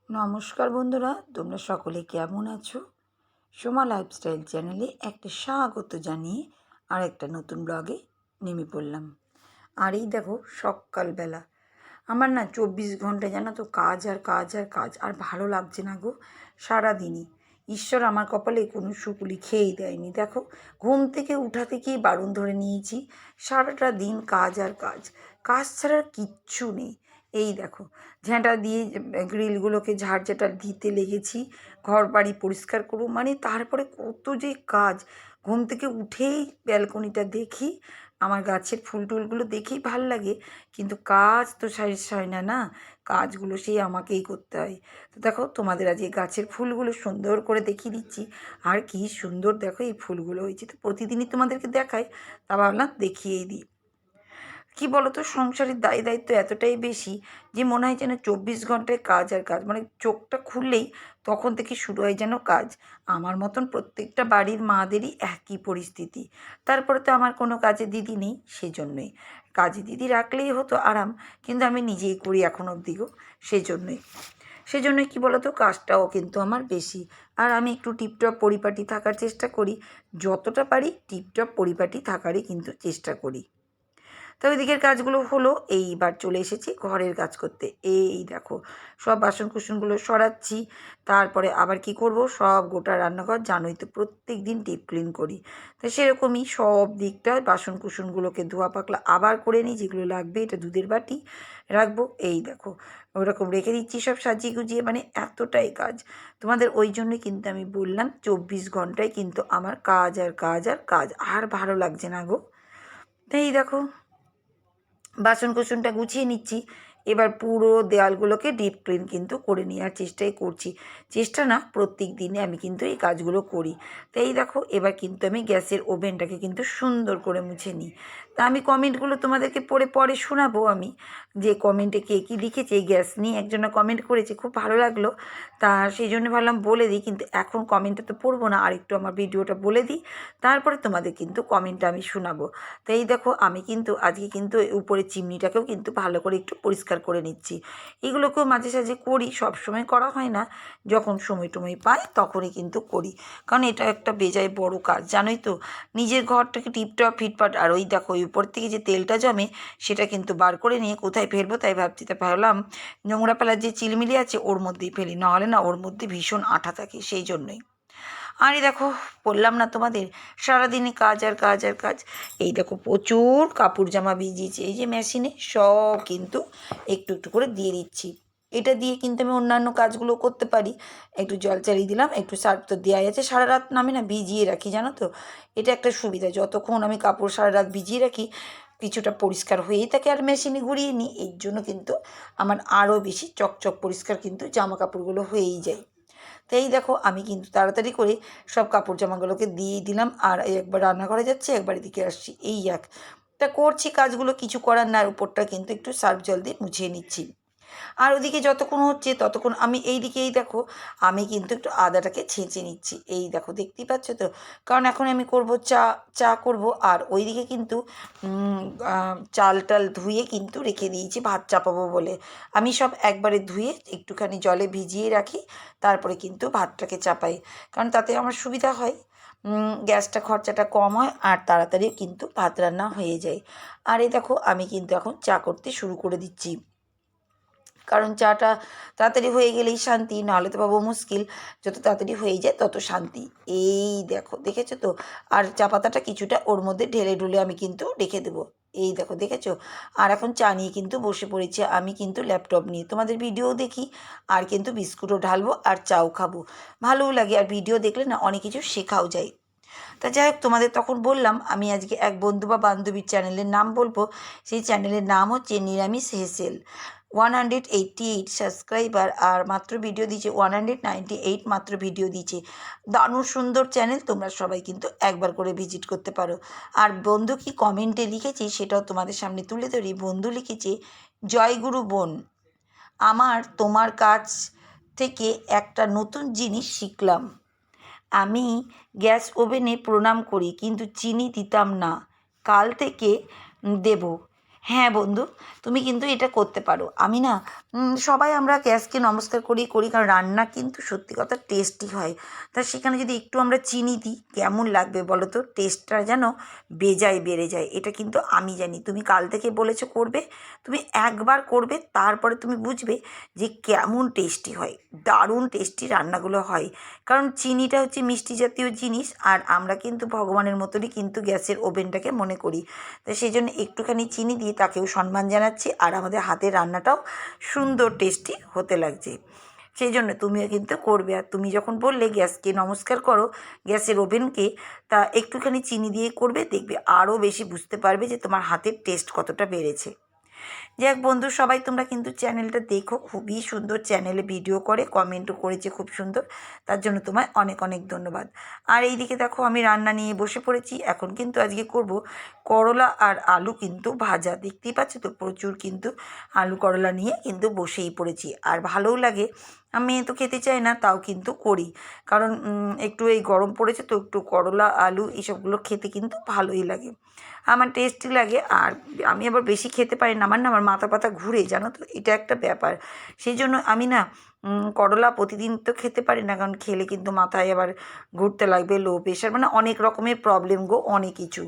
নমস্কার বন্ধুরা, তোমরা সকলে কেমন আছো? সোমা লাইফস্টাইল চ্যানেলে একটা স্বাগত জানিয়ে আর একটা নতুন ব্লগে নেমে পড়লাম। আর এই দেখো সকালবেলা আমার না 24 ঘন্টা জানো তো কাজ আর কাজ আর কাজ, আর ভালো লাগছে না গো। সারাদিনই ঈশ্বর আমার কপালে কোনো সুকুলি খেয়েই দেয়নি। দেখো, ঘুম থেকে উঠা থেকেই বারণ ধরে নিয়েছি, সারাটা দিন কাজ আর কাজ, কাজ ছাড়া আর কিচ্ছু নেই। এই দেখো, ঝাঁটা দিয়ে গ্রিলগুলোকে ঝাড় দিতে লেগেছি, ঘর বাড়ি পরিষ্কার করবো, মানে তারপরে কত যে কাজ। ঘুম থেকে উঠেই ব্যালকনিটা দেখি, আমার গাছের ফুল টুলগুলো দেখেই ভাল লাগে, কিন্তু কাজ তো শেষ হয় না, না কাজগুলো সেই আমাকেই করতে হয়। তো দেখো, তোমাদের আজ এই গাছের ফুলগুলো সুন্দর করে দেখিয়ে দিচ্ছি। আর কি সুন্দর দেখো এই ফুলগুলো হয়েছে, তো প্রতিদিনই তোমাদেরকে দেখাই, তা ভাবলাম দেখিয়েই দিই। কী বলো তো, সংসারের দায় দায়িত্ব এতটাই বেশি যে মনে হয় যেন 24 ঘন্টায় কাজ আর কাজ, মানে চোখটা খুললেই তখন থেকে শুরু হয় যেন কাজ। আমার মতন প্রত্যেকটা বাড়ির মাদেরই একই পরিস্থিতি। তারপরে তো আমার কোনো কাজে দিদি নেই, সেজন্যই কাজে দিদি রাখলেই হতো আরাম, কিন্তু আমি নিজেই করি এখন অবধিও। সেজন্যই সেজন্যই কী বলো তো, কাজটাও কিন্তু আমার বেশি। আর আমি একটু টিপটপ পরিপাটি থাকার চেষ্টা করি, যতটা পারি টিপটপ পরিপাটি থাকারই কিন্তু চেষ্টা করি। তো ওই দিকের কাজগুলো হলো, এইবার চলে এসেছি ঘরের কাজ করতে। এই দেখো, সব বাসন কুসনগুলো সরাচ্ছি, তারপরে আবার কি করব, সব গোটা রান্নাঘর জানোই তো প্রত্যেক দিন ডিপ ক্লিন করি। তো সেরকমই সব দিকটা বাসন কুসনগুলোকে ধোয়া পাকলা আবার করে নিই, যেগুলো লাগবে। এটা দুধের বাটি রাখবো, এই দেখো ওরকম রেখে দিচ্ছি সব সাজিয়ে গুজিয়ে, মানে এতটাই কাজ। তোমাদের ওই জন্যই কিন্তু আমি বললাম 24 ঘন্টায় কিন্তু আমার কাজ আর কাজ আর কাজ, আর ভালো লাগছে না গো। তাই এই দেখো, বাসন কোসনটা গুছিয়ে নিচ্ছি। এবার পুরো দেওয়ালগুলোকে ডিপ ক্লিন কিন্তু করে নেওয়ার চেষ্টাই করছি। চেষ্টা না, প্রত্যেক দিনে আমি কিন্তু এই কাজগুলো করি। তো এই দেখো, এবার কিন্তু আমি গ্যাসের ওভেনটাকে কিন্তু সুন্দর করে মুছে নিই। তা আমি কমেন্টগুলো তোমাদেরকে পরে শোনাবো আমি, যে কমেন্টে কে কী লিখেছে। এই গ্যাস নিয়ে একজনা কমেন্ট করেছে, খুব ভালো লাগলো। তা সেই জন্য ভাবলাম বলে দিই, কিন্তু এখন কমেন্টটা তো পড়বো না, আর একটু আমার ভিডিওটা বলে দিই, তারপরে তোমাদের কিন্তু কমেন্টটা আমি শোনাবো। তো এই দেখো, আমি কিন্তু আজকে কিন্তু উপরের চিমনিটাকেও কিন্তু ভালো করে একটু পরিষ্কার করে নিচ্ছি। এগুলোকেও মাঝে সাঝে করি, সব সময় করা হয় না, যখন সময় টময় পাই তখনই কিন্তু করি, কারণ এটা একটা বেজায় বড় কাজ, জানোই তো। নিজের ঘরটাকে টিপটপ ফিটফাট, আর ওই দেখো ওই উপর থেকে যে তেলটা জমে সেটা কিন্তু বার করে নিয়ে কোথায় ফেলবো তাই ভাবছি। তা ভাবলাম নোংরা ফেলার যে চিলমিলি আছে ওর মধ্যেই ফেলি, নাহলে না ওর মধ্যে ভীষণ আঠা থাকে, সেই জন্যই। আর এই দেখো, বললাম না তোমাদের সারাদিনে কাজ আর কাজ আর কাজ। এই দেখো প্রচুর কাপড় জামা ভিজিয়েছি, এই যে মেশিনে সব কিন্তু একটু একটু করে দিয়ে দিচ্ছি। এটা দিয়ে কিন্তু আমি অন্যান্য কাজগুলো করতে পারি। একটু জল চালিয়ে দিলাম, একটু সার্ফ তো দেওয়াই আছে, সারা রাত আমি না ভিজিয়ে রাখি, জানো তো। এটা একটা সুবিধা, যতক্ষণ আমি কাপড় সারা রাত ভিজিয়ে রাখি কিছুটা পরিষ্কার হয়েই থাকে, আর মেশিনে ঘুরিয়ে নিই, এর জন্য কিন্তু আমার আরও বেশি চকচক পরিষ্কার কিন্তু জামা কাপড়গুলো হয়েই যায়। তো এই দেখো, আমি কিন্তু তাড়াতাড়ি করে সব কাপড় জামাগুলোকে দিয়েই দিলাম, আর একবার রান্নাঘরে যাচ্ছি, একবার এদিকে আসছি, এই এক তা করছি কাজগুলো, কিছু করার না। উপরটা কিন্তু একটু সার্ফ জল দিয়ে মুছিয়ে নিচ্ছি। আর ওদিকে যতক্ষণ হচ্ছে ততক্ষণ আমি এইদিকে, এই দেখো, আমি কিন্তু একটু আদাটাকে ছেঁচে নিচ্ছি, এই দেখো দেখতেই পাচ্ছ তো। কারণ এখন আমি করব চা, চা করব। আর ওইদিকে কিন্তু চাল টাল ধুয়ে কিন্তু রেখে দিয়েছি ভাত চাপাবো বলে। আমি সব একবারে ধুয়ে একটুখানি জলে ভিজিয়ে রাখি, তারপরে কিন্তু ভাতটাকে চাপাই, কারণ তাতে আমার সুবিধা হয়। গ্যাসটা খরচাটা কম হয়, আর তাড়াতাড়ি কিন্তু ভাত রান্না হয়ে যায়। আর এই দেখো, আমি কিন্তু এখন চা করতে শুরু করে দিচ্ছি, কারণ চাটা তাড়াতাড়ি হয়ে গেলেই শান্তি, নাহলে তো পাবো মুশকিল। যত তাড়াতাড়ি হয়ে যায় তত শান্তি। এই দেখো, দেখেছো তো। আর চা পাতাটা কিছুটা ওর মধ্যে ঢেলে ঢুলে আমি কিন্তু রেখে দেবো, এই দেখো দেখেছো। আর এখন চা নিয়ে কিন্তু বসে পড়েছি, আমি কিন্তু ল্যাপটপ নিয়ে তোমাদের ভিডিও দেখি, আর কিন্তু বিস্কুটও ঢালবো আর চাও খাবো। ভালোও লাগে, আর ভিডিও দেখলে না অনেক কিছু শেখাও যায়। তা যাই হোক, তোমাদের তখন বললাম আমি আজকে এক বন্ধু বা বান্ধবীর চ্যানেলের নাম বলবো। সেই চ্যানেলের নাম হচ্ছে নিরামিষ হেসেল। 188 সাবস্ক্রাইবার, আর মাত্র ভিডিও দিচ্ছে 198 মাত্র ভিডিও দিচ্ছে। দারুণ সুন্দর চ্যানেল, তোমরা সবাই কিন্তু একবার করে ভিজিট করতে পারো। আর বন্ধু কি কমেন্টে লিখেছি সেটাও তোমাদের সামনে তুলে ধরি। বন্ধু লিখেছে, জয়গুরু বোন, আমার তোমার কাছ থেকে একটা নতুন জিনিস শিখলাম। আমি গ্যাস ওভেনে প্রণাম করি, কিন্তু চিনি দিতাম না, কাল থেকে দেব। হ্যাঁ বন্ধু, তুমি কিন্তু এটা করতে পারো। আমি না সবাই আমরা গ্যাসকে নমস্কার করি কারণ রান্না কিন্তু সত্যি কথা টেস্টি হয়। তা সেখানে যদি একটু আমরা চিনি দিই কেমন লাগবে বলো তো? টেস্টটা যেন বেড়ে যায়। এটা কিন্তু আমি জানি। তুমি কাল থেকে বলেছো করবে, তুমি একবার করবে তারপরে তুমি বুঝবে যে কেমন টেস্টি হয়। দারুণ টেস্টি রান্নাগুলো হয়। কারণ চিনিটা হচ্ছে মিষ্টি জাতীয় জিনিস, আর আমরা কিন্তু ভগবানের মতনই কিন্তু গ্যাসের ওভেনটাকে মনে করি। তো সেই জন্য একটুখানি চিনি দিয়ে তাকেও সম্মান জানাচ্ছি, আর আমাদের হাতের রান্নাটাও সুন্দর টেস্টি হতে লাগছে। সেই জন্য তুমিও কিন্তু করবে। আর তুমি যখন বললে গ্যাসকে নমস্কার করো, গ্যাসের ওভেনকে, তা একটুখানি চিনি দিয়ে করবে, দেখবে আরও বেশি বুঝতে পারবে যে তোমার হাতের টেস্ট কতটা বেড়েছে। যাক বন্ধু, সবাই তোমরা কিন্তু চ্যানেলটা দেখো, খুবই সুন্দর চ্যানেলে ভিডিও করে, কমেন্টও করেছে খুব সুন্দর, তার জন্য তোমায় অনেক অনেক ধন্যবাদ। আর এইদিকে দেখো আমি রান্না নিয়ে বসে পড়েছি। এখন কিন্তু আজকে করব করলা আর আলু কিন্তু ভাজা। দেখতেই পাচ্ছ তো প্রচুর কিন্তু আলু করলা নিয়ে কিন্তু বসেই পড়েছি। আর ভালোও লাগে, আমি তো খেতে চাই না তাও কিন্তু করি, কারণ একটু এই গরম পড়েছে তো একটু করলা আলু এইসবগুলো খেতে কিন্তু ভালোই লাগে, আমার টেস্টি লাগে। আর আমি আবার বেশি খেতে পারি না, আমার মাথা ব্যথা ঘুরে, জানো তো, এটা একটা ব্যাপার। সেই জন্য আমি না করলা প্রতিদিন তো খেতে পারি না, কারণ খেলে কিন্তু মাথায় আবার ঘুরতে লাগবে, লো প্রেশার, মানে অনেক রকমের প্রবলেম গো, অনেক কিছু।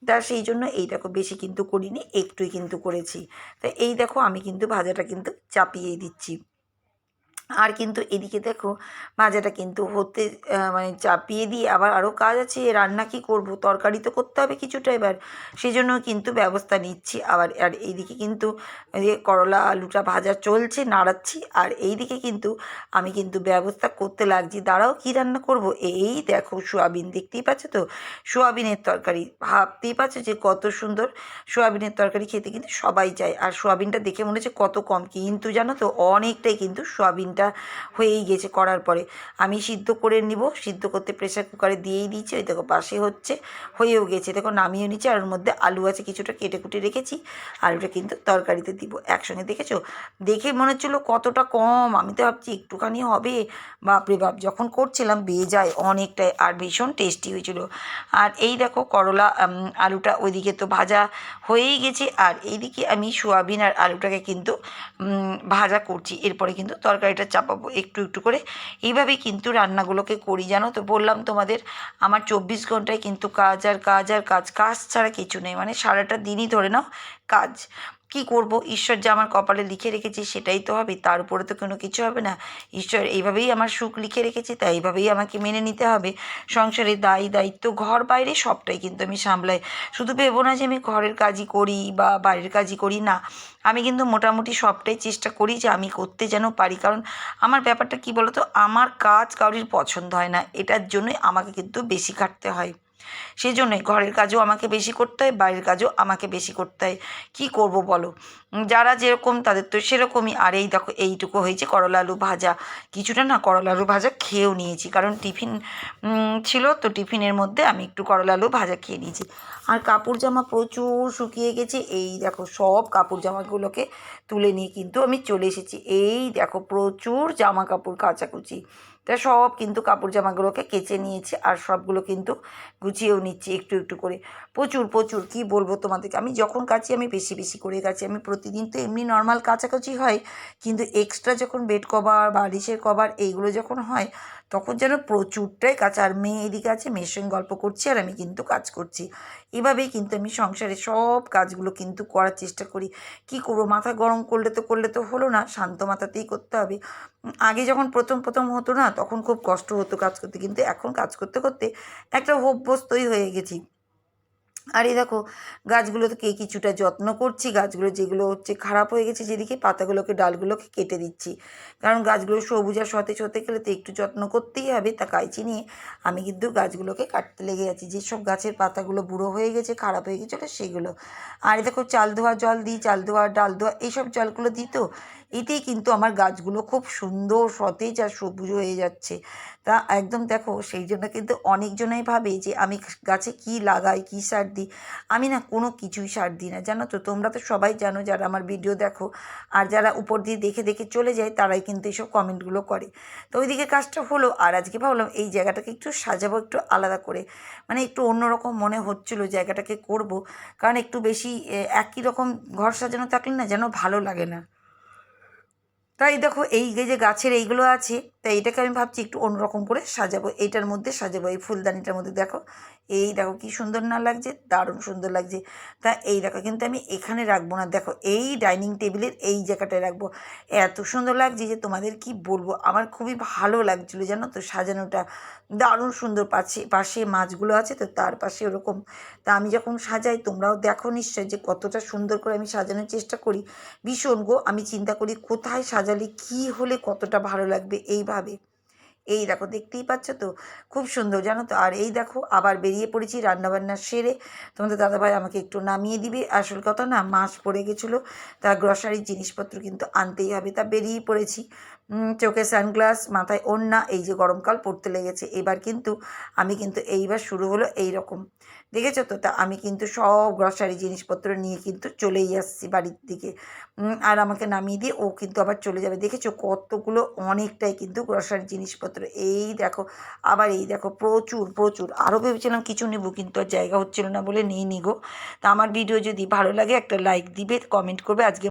তা সেই জন্য এই দেখো বেশি কিন্তু করিনি, একটুই কিন্তু করেছি। তা এই দেখো আমি কিন্তু ভাজাটা কিন্তু চাপিয়ে দিচ্ছি। আর কিন্তু এদিকে দেখো ভাজাটা কিন্তু হতে মানে চাপিয়ে দিয়ে আবার আরও কাজ আছে, রান্না কি করব, তরকারি তো করতে হবে কিছুটা এবার, সেই জন্য কিন্তু ব্যবস্থা নিচ্ছি। আবার আর এইদিকে কিন্তু যে করলা আলুটা ভাজা চলছে, নাড়াচ্ছি, আর এইদিকে কিন্তু আমি কিন্তু ব্যবস্থা করতে লাগছি। দাঁড়াও, কী রান্না করব? এই দেখো সোয়াবিন, দেখতেই পাচ্ছ তো, সোয়াবিনের তরকারি, ভাবতেই পারছো যে কত সুন্দর। সোয়াবিনের তরকারি খেতে কিন্তু সবাই চায়, আর সোয়াবিনটা দেখে মনে হচ্ছে কত কম, কিন্তু জানো তো অনেকটাই কিন্তু সোয়াবিনটা হয়েই গেছে। করার পরে আমি সিদ্ধ করে নিব, সিদ্ধ করতে প্রেসার কুকারে দিয়েই দিয়েছি, ওই দেখো পাশে হচ্ছে, হয়েও গেছে, দেখো নামিয়ে নিচ্ছে। আর ওর মধ্যে আলু আছে কিছুটা কেটে কুটে রেখেছি, আলুটা কিন্তু তরকারিতে দিব একসঙ্গে। দেখেছো, দেখে মনে হচ্ছিলো কতটা কম, আমি তো ভাবছি একটুখানি হবে, বাপরে বাপ, যখন করছিলাম বেজায় অনেকটাই, আর ভীষণ টেস্টি হয়েছিল। আর এই দেখো করলা আলুটা ওইদিকে তো ভাজা হয়েই গেছে, আর এইদিকে আমি সোয়াবিন আর আলুটাকে কিন্তু ভাজা করছি, এরপরে কিন্তু তরকারিটা চাপাবো একটু একটু করে। এইভাবেই কিন্তু রান্নাগুলোকে করি, জানো তো, বললাম তোমাদের আমার 24 ঘন্টায় কিন্তু কাজ আর কাজ আর কাজ, কাজ ছাড়া কিছু নেই, মানে সারাটা দিনই ধরে নাও কাজ। কি করব, ঈশ্বর যা আমার কপালে লিখে রেখেছে সেটাই তো হবে, তার উপরে তো কোনো কিছু হবে না। ঈশ্বর এইভাবেই আমার সুখ লিখে রেখেছে, তাই এইভাবেই আমাকে মেনে নিতে হবে। সংসারে দায়িত্ব ঘর বাইরে সবটাই কিন্তু আমি সামলাই। শুধু ভেবো না যে আমি ঘরের কাজই করি বা বাইরের কাজই করি, না, আমি কিন্তু মোটামুটি সবটাই চেষ্টা করি যে আমি করতে যেন পারি। কারণ আমার ব্যাপারটা কী বলো তো, আমার কাজ কারোর পছন্দ হয় না, এটার জন্যই আমাকে কিন্তু বেশি খাটতে হয়। সেই জন্যই ঘরের কাজও আমাকে বেশি করতে হয়, বাইরের কাজও আমাকে বেশি করতে হয়। কী করব বলো, যারা যেরকম তাদের তো সেরকমই। আর এই দেখো এইটুকু হয়েছে করলা আলু ভাজা, কিছুটা না করলা আলু ভাজা খেয়েও নিয়েছি, কারণ টিফিন ছিল তো, টিফিনের মধ্যে আমি একটু করলা আলু ভাজা খেয়ে নিয়েছি। আর কাপড় জামা প্রচুর শুকিয়ে গেছে, এই দেখো সব কাপড় জামাগুলোকে তুলে নিয়ে কিন্তু আমি চলে এসেছি। এই দেখো প্রচুর জামা কাপড় কাচাকুচি, তা সব কিন্তু কাপড় জামাগুলোকে কেচে নিয়েছি, আর সবগুলো কিন্তু গুছিয়েও নিচ্ছি একটু একটু করে। প্রচুর প্রচুর কী বলবো তোমাদেরকে, আমি যখন কাচি আমি বেশি বেশি করে কাচি। আমি প্রতিদিন তো এমনি নর্মাল কাচাকুচি হয়, কিন্তু এক্সট্রা যখন বেড কভার বালিশের কভার এইগুলো যখন হয়, তখন যেন প্রচুরটাই কাচা। আর মেয়ে এদিকে আছে, মেয়ের সঙ্গে গল্প করছি আর আমি কিন্তু কাজ করছি। এভাবেই কিন্তু আমি সংসারে সব কাজগুলো কিন্তু করার চেষ্টা করি। কী করবো, মাথা গরম করলে তো হলো না, শান্ত মাথাতেই করতে হবে। আগে যখন প্রথম প্রথম হতো না, তখন খুব কষ্ট হতো কাজ করতে, কিন্তু এখন কাজ করতে করতে একটা অভ্যস্তই হয়ে গেছি। আর এই দেখো গাছগুলোকে কিছুটা যত্ন করছি, গাছগুলো যেগুলো হচ্ছে খারাপ হয়ে গেছে যেদিকে, পাতাগুলোকে ডালগুলোকে কেটে দিচ্ছি, কারণ গাছগুলো সবুজ আর সতেজ হতে গেলে তো একটু যত্ন করতেই হবে। তা কাঁচি নিয়ে আমি কিন্তু গাছগুলোকে কাটতে লেগে যাচ্ছি, যেসব গাছের পাতাগুলো বুড়ো হয়ে গেছে, খারাপ হয়ে গেছিলো সেগুলো। আর এই দেখো চাল ধোয়া জল দিই, চাল ধোয়া ডাল ধোয়া এইসব জলগুলো দিই, তো এতেই কিন্তু আমার গাছগুলো খুব সুন্দর সতেজ আর সবুজ হয়ে যাচ্ছে। তা একদম দেখো সেই জন্য কিন্তু অনেকজনাই ভাবে যে আমি গাছে কী লাগাই, কী সার দিই। আমি না কোনো কিছুই সার দিই না, জানো তো। তোমরা তো সবাই জানো যারা আমার ভিডিও দেখো, আর যারা উপর দিয়ে দেখে দেখে চলে যায় তারাই কিন্তু এইসব কমেন্টগুলো করে। তো ওইদিকে কাজটা হলো, আর আজকে ভাবলাম এই জায়গাটাকে একটু সাজাবো একটু আলাদা করে, মানে একটু অন্যরকম মনে হচ্ছিলো জায়গাটাকে করব। কারণ একটু বেশি একই রকম ঘর সাজানো থাকলে না যেন ভালো লাগে না। তাই দেখো এই যে গাছের এইগুলো আছে, তাই এটাকে আমি ভাবছি একটু অন্যরকম করে সাজাবো, এইটার মধ্যে সাজাবো, এই ফুলদানিটার মধ্যে। দেখো এই দেখো কি সুন্দর না লাগছে, দারুণ সুন্দর লাগছে। তা এই দেখো কিন্তু আমি এখানে রাখবো না, দেখো এই ডাইনিং টেবিলের এই জায়গাটায় রাখবো। এত সুন্দর লাগছে যে তোমাদের কি বলবো, আমার খুবই ভালো লাগছিলো জানো তো সাজানোটা, দারুণ সুন্দর। পাশে পাশে মাছগুলো আছে তো তার পাশে ওরকম। তা আমি যখন সাজাই তোমরাও দেখো নিশ্চয় যে কতটা সুন্দর করে আমি সাজানোর চেষ্টা করি। ভীষণ গো, আমি চিন্তা করি কোথায় সাজালে কী হলে কতটা ভালো লাগবে এইভাবে। এই দেখো দেখতেই পাচ্ছ তো, খুব সুন্দর জানো তো। আর এই দেখো আবার বেরিয়ে পড়েছি রান্নাবান্না সেরে। তোমাদের দাদাভাই আমাকে একটু নামিয়ে দিবে, আসল কথা না মাছ পড়ে গেছিলো, তা গ্রসারির জিনিসপত্র কিন্তু আনতেই হবে, তা বেরিয়ে পড়েছি। চোখে সানগ্লাস, মাথায় ওড়না, এই যে গরমকাল পড়তে লেগেছে এবার কিন্তু। আমি কিন্তু এইবার শুরু হলো এই রকম, দেখেছো তো। তা আমি কিন্তু সব গ্রসারি জিনিসপত্র নিয়ে কিন্তু চলেই আসছি বাড়ির দিকে। আর আমাকে নামিয়ে দিয়ে ও কিন্তু আবার চলে যাবে। দেখেছো কতগুলো, অনেকটাই কিন্তু গ্রসারি জিনিসপত্র। এই দেখো আবার এই দেখো প্রচুর প্রচুর। আরও ভেবেছিলাম কিছু নেবো কিন্তু আর জায়গা হচ্ছিল না বলে নিই নি গো। তা আমার ভিডিও যদি ভালো লাগে একটা লাইক দিবে, কমেন্ট করবে। আজকে